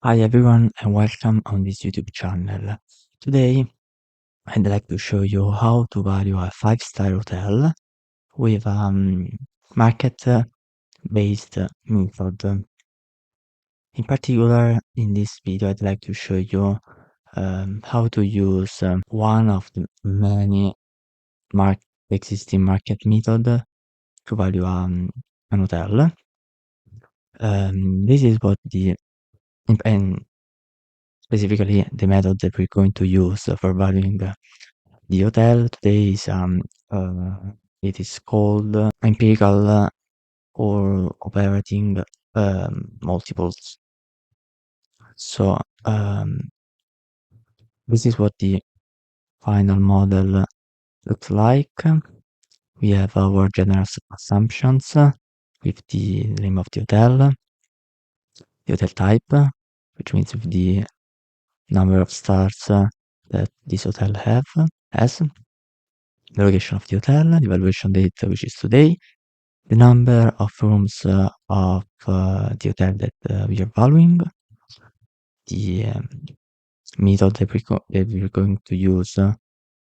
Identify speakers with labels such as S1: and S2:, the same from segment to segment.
S1: Hi everyone and welcome on this YouTube channel. Today I'd like to show you how to value a 5-star hotel with market-based method. In particular, in this video I'd like to show you how to use one of the many existing market method to value an hotel. This is what and specifically the method that we're going to use for valuing the hotel today is it is called empirical or operating multiples. So this is what the final model looks like. We have our general assumptions with the name of the hotel type, which means with the number of stars that this hotel has, the location of the hotel, the valuation date, which is today, the number of rooms of the hotel that we are valuing, the method that we're going to use to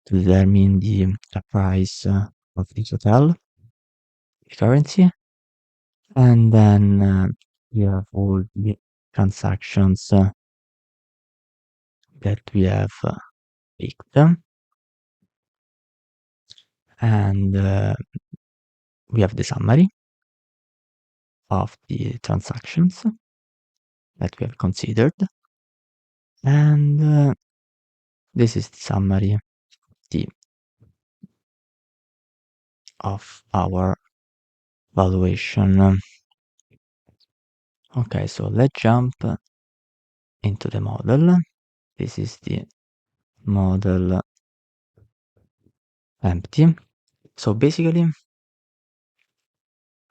S1: determine the price of this hotel, the currency, and then we have all the transactions that we have picked, and we have the summary of the transactions that we have considered, and this is the summary of our valuation. Okay, so let's jump into the model. This is the model empty. So basically,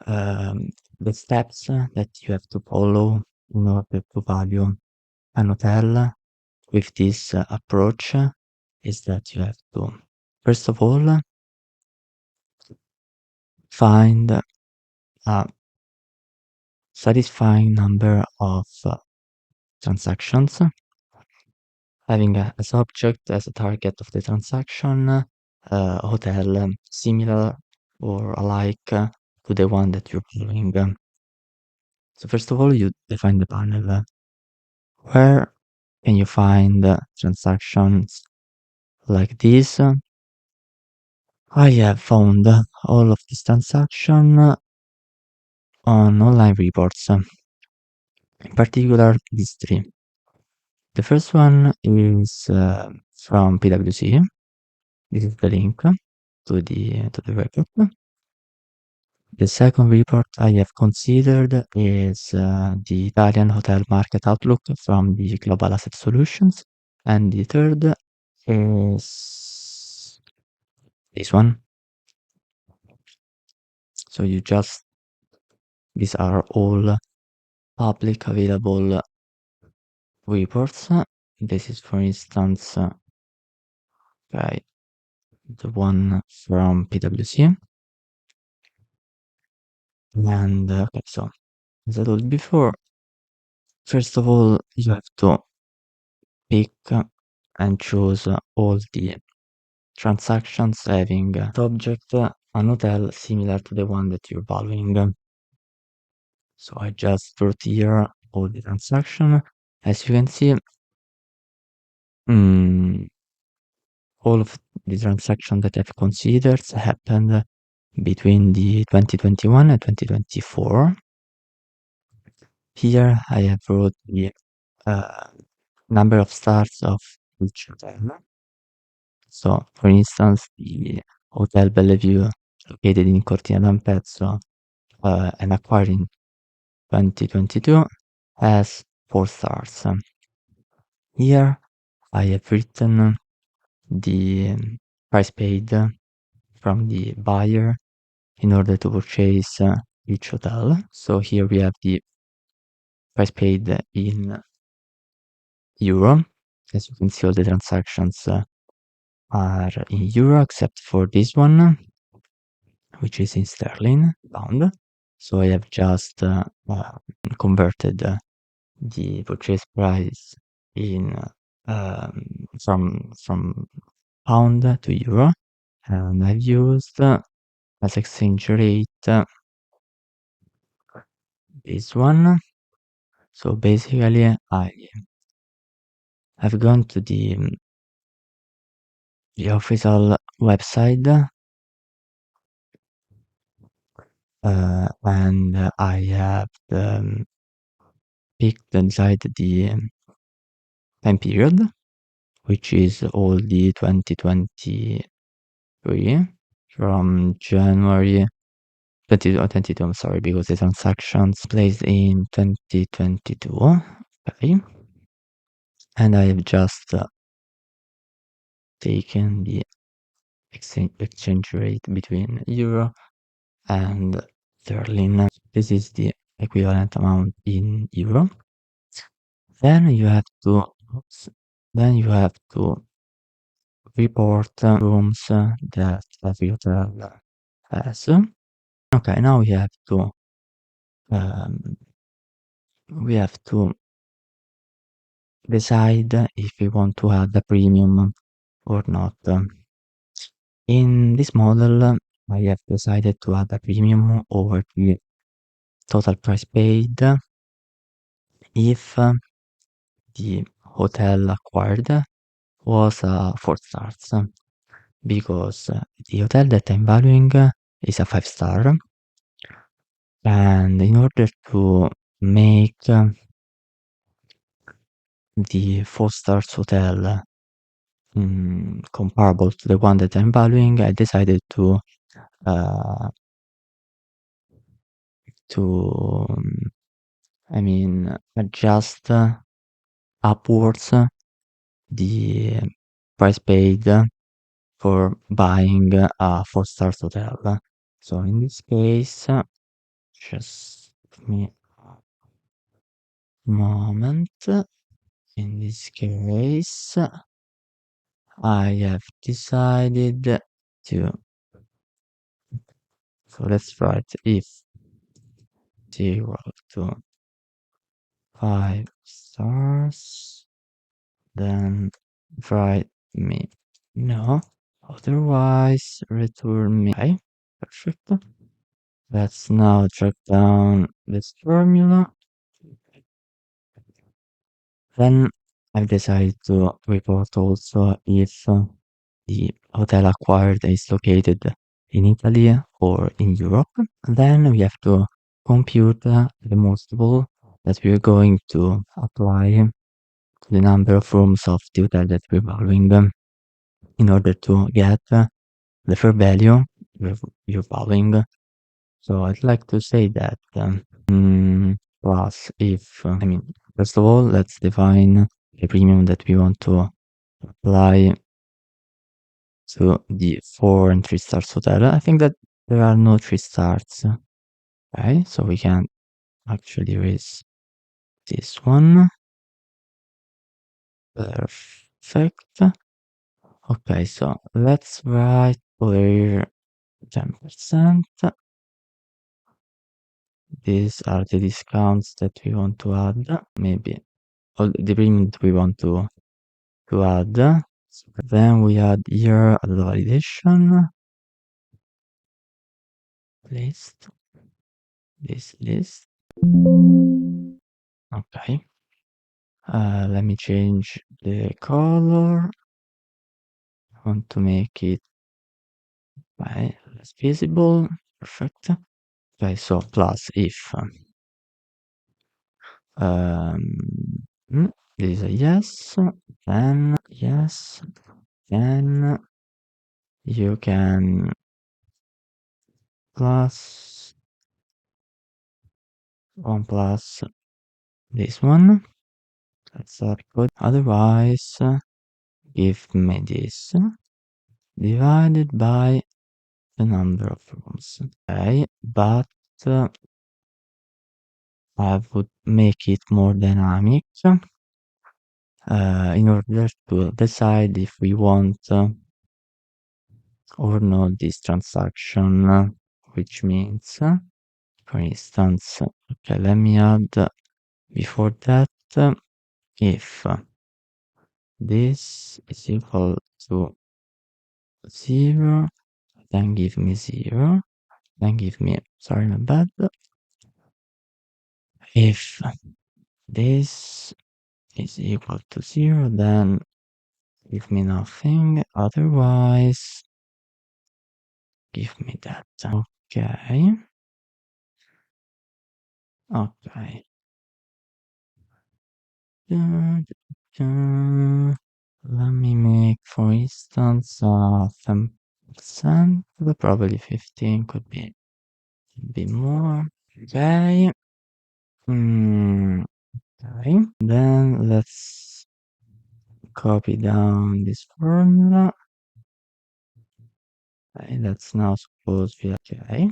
S1: the steps that you have to follow in order to value an hotel with this approach is that you have to, first of all, find a satisfying number of transactions, having as object, as a target of the transaction, a hotel similar or alike to the one that you're following. So first of all, you define the panel. Where can you find transactions like this? I have found all of these transactions on online reports, in particular these three. The first one is from PwC. This is the link to the report. The second report I have considered is the Italian Hotel Market Outlook from the Global Asset Solutions, and the third is this one. So these are all public available reports. This is, for instance, the one from PwC. And okay, so as I told before, first of all, you have to pick and choose all the transactions having object an hotel similar to the one that you're valuing. So I just wrote here all the transaction. As you can see, all of the transactions that I've considered happened between the 2021 and 2024. Here I have wrote the number of stars of each hotel. So, for instance, the Hotel Bellevue, located in Cortina d'Ampezzo and acquired in 2022, has 4 stars. Here I have written the price paid from the buyer in order to purchase each hotel. So here we have the price paid in euro. As you can see, all the transactions are in euro except for this one, which is in sterling pound. So I have just converted the purchase price in from pound to euro, and I've used as exchange rate this one. So basically, I've gone to the official website, and I have picked inside the time period, which is all the 2023 from January 2022, I'm sorry, because the transactions placed in 2022. Okay. And I have just taken the exchange rate between euro and sterling. This is the equivalent amount in euro. Then you have to report rooms that every hotel has. Okay, now um, we have to decide if we want to add a premium or not. In this model, I have decided to add a premium over the total price paid if the hotel acquired was 4 stars, because the hotel that I'm valuing is a 5 star, and in order to make the 4 stars hotel comparable to the one that I'm valuing, I decided to uh, to adjust upwards the price paid for buying a 4 stars hotel. So in this case, just give me a moment. In this case, I have decided to, so let's write if equal to 5 stars, then write me no, otherwise return me. Okay, perfect. Let's now track down this formula. Then I've decided to report also if the hotel acquired is located in Italy or in Europe. Then we have to compute the multiple that we're going to apply to the number of rooms of the hotel that we're valuing in order to get the fair value you're valuing. So I'd like to say that plus if, first of all, let's define the premium that we want to apply to the 4 and 3 stars hotel. I think that there are no 3 stars. Okay, so we can actually raise this one. Perfect. Okay, so let's write over here 10%. These are the discounts that we want to add. Maybe all the premium that we want to add. Then we add here the validation list. This list. Okay. Let me change the color. I want to make it less visible. Perfect. Okay, so plus if this is a yes, then yes, then you can plus 1 plus this one. That's good. Otherwise, give me this divided by the number of rooms. Okay, but I would make it more dynamic in order to decide if we want or not this transaction, which means, for instance, okay, let me add before that if this is equal to 0, then give me 0, then give me, sorry, my bad. If this is equal to 0, then give me nothing, otherwise give me that. Okay. Okay. Let me make, for instance, 10%, but probably 15 could be more. Okay. Okay. Then let's copy down this formula. Okay, let's now suppose we okay.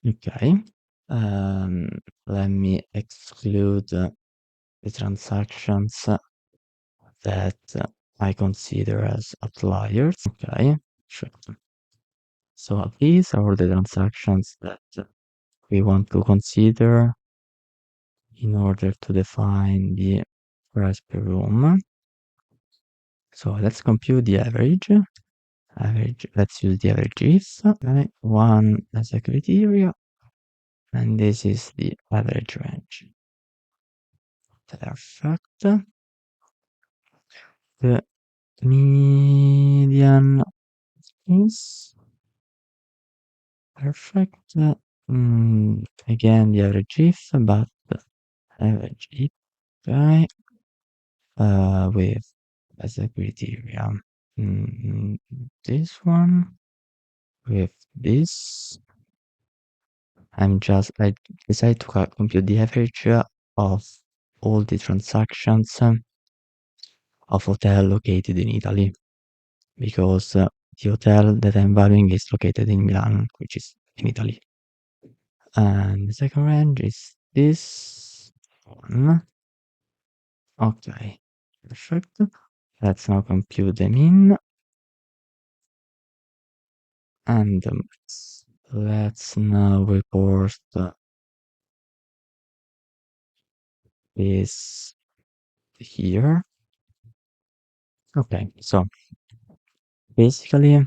S1: Okay. Let me exclude the transactions that I consider as outliers. Okay, sure. So these are the transactions that we want to consider in order to define the price per room. So let's compute the average. Let's use the averages. Okay, 1 as a criteria, and this is the average range. Perfect. The median is perfect. Again, the average if, but average if, okay, with as a criteria. This one with this. I decide to compute the average of all the transactions of hotel located in Italy, because the hotel that I'm valuing is located in Milan, which is in Italy. And the second range is this one. Okay, perfect. Let's now compute the mean. And let's now report this here. Okay, so basically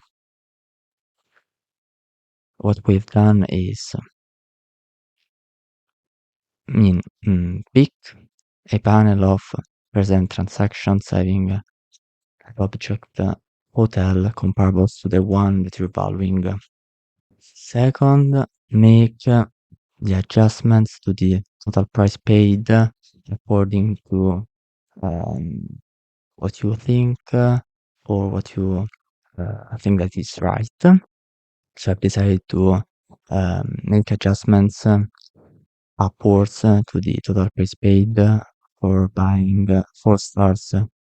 S1: what we've done is pick a panel of present transactions having object hotel comparable to the one that you're valuing. Second, make the adjustments to the total price paid according to what you think or what you think that is right. So I've decided to make adjustments upwards to the total price paid for buying 4 stars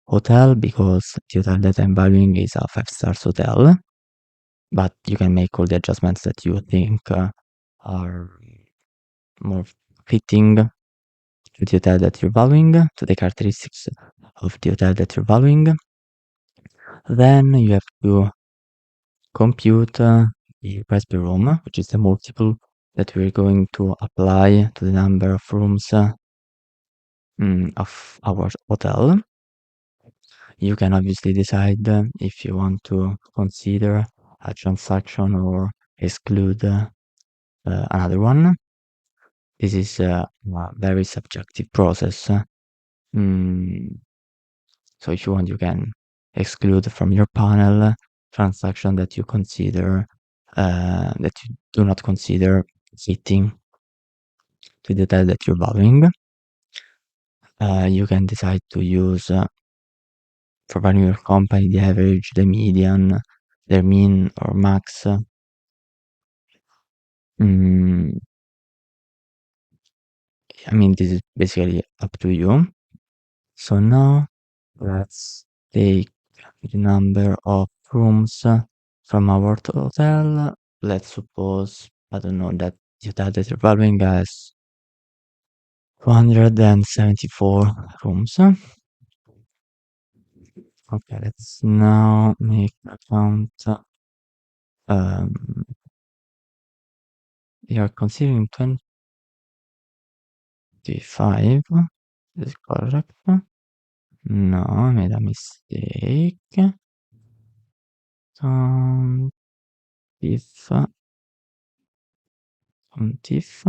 S1: hotel, because the hotel that I'm valuing is a 5 stars hotel. But you can make all the adjustments that you think are more fitting to the hotel that you're valuing, to the characteristics of the hotel that you're valuing. Then you have to compute the price per room, which is the multiple that we're going to apply to the number of rooms of our hotel. You can obviously decide if you want to consider a transaction or exclude another one. This is a very subjective process. So if you want, you can exclude from your panel transaction that you consider that you do not consider fitting to the hotel that you're valuing. You can decide to use for valuing your company the average, the median, their mean or max. I mean, this is basically up to you. So now let's take the number of rooms from our hotel. Let's suppose, I don't know, that the hotel that you're valuing has 274 rooms. Okay, let's now make a count. We are considering 25 This is correct. No, I made a mistake. If if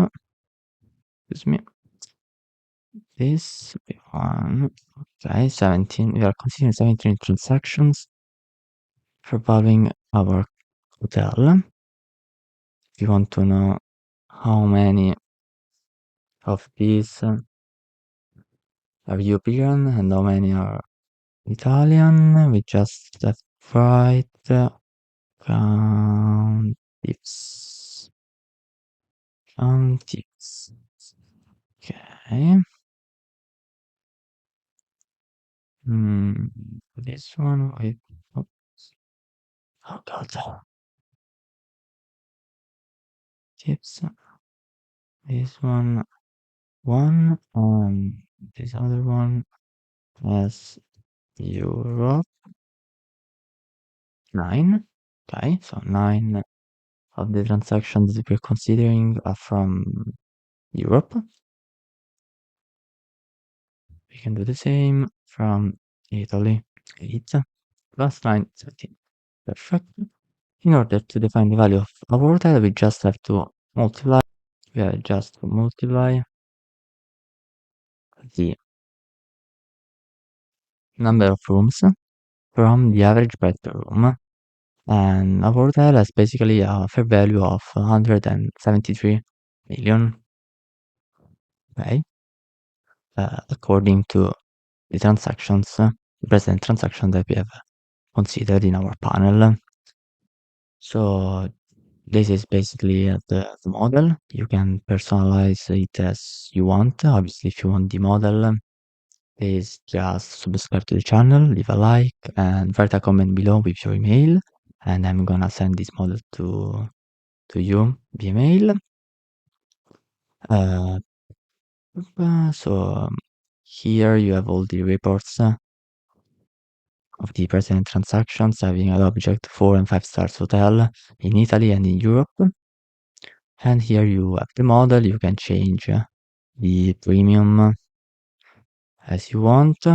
S1: excuse me, this one. Okay, 17. We are considering 17 transactions for valuing our hotel. If you want to know how many of these are European and how many are Italian, we just have to write count tips. Count tips. Okay. This one, wait. Oops. Oh God. Tips. This one, one. This other one has Europe. 9. Okay, so 9 of the transactions we're considering are from Europe. We can do the same from Italy. 8 plus 9, 17. Perfect. In order to define the value of a hotel, we just have to multiply. We have just to multiply the number of rooms from the average price per room. And a hotel has basically a fair value of 173 million. Okay. According to the transactions, the present transaction that we have considered in our panel. So this is basically the model. You can personalize it as you want. Obviously, if you want the model, please just subscribe to the channel, leave a like, and write a comment below with your email. And I'm gonna send this model to you via mail. So here you have all the reports of the present transactions having an object 4 and 5 stars hotel in Italy and in Europe. And here you have the model. You can change the premium as you want.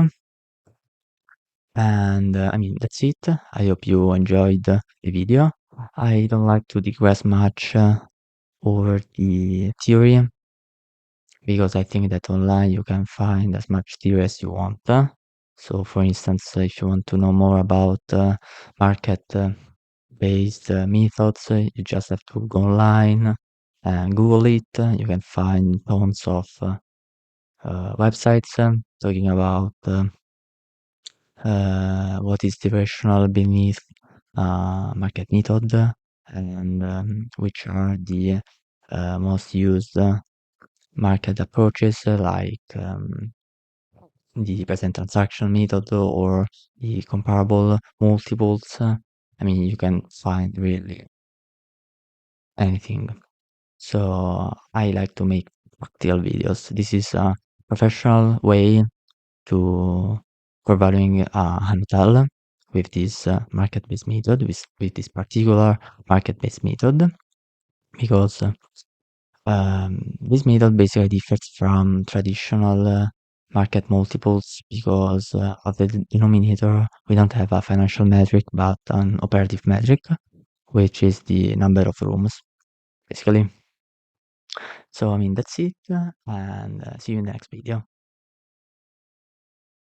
S1: And I mean, that's it. I hope you enjoyed the video. I don't like to digress much over the theory because I think that online you can find as much theory as you want. So, for instance, if you want to know more about market based methods, you just have to go online and Google it. You can find tons of websites talking about what is the rationale beneath market method and which are the most used market approaches like the present transaction method or the comparable multiples. I mean, you can find really anything. So I like to make practical videos. This is a professional way to for valuing an hotel with this market-based method, with this particular market-based method, because this method basically differs from traditional market multiples because of the denominator. We don't have a financial metric, but an operative metric, which is the number of rooms, basically. So, I mean, that's it, and see you in the next video.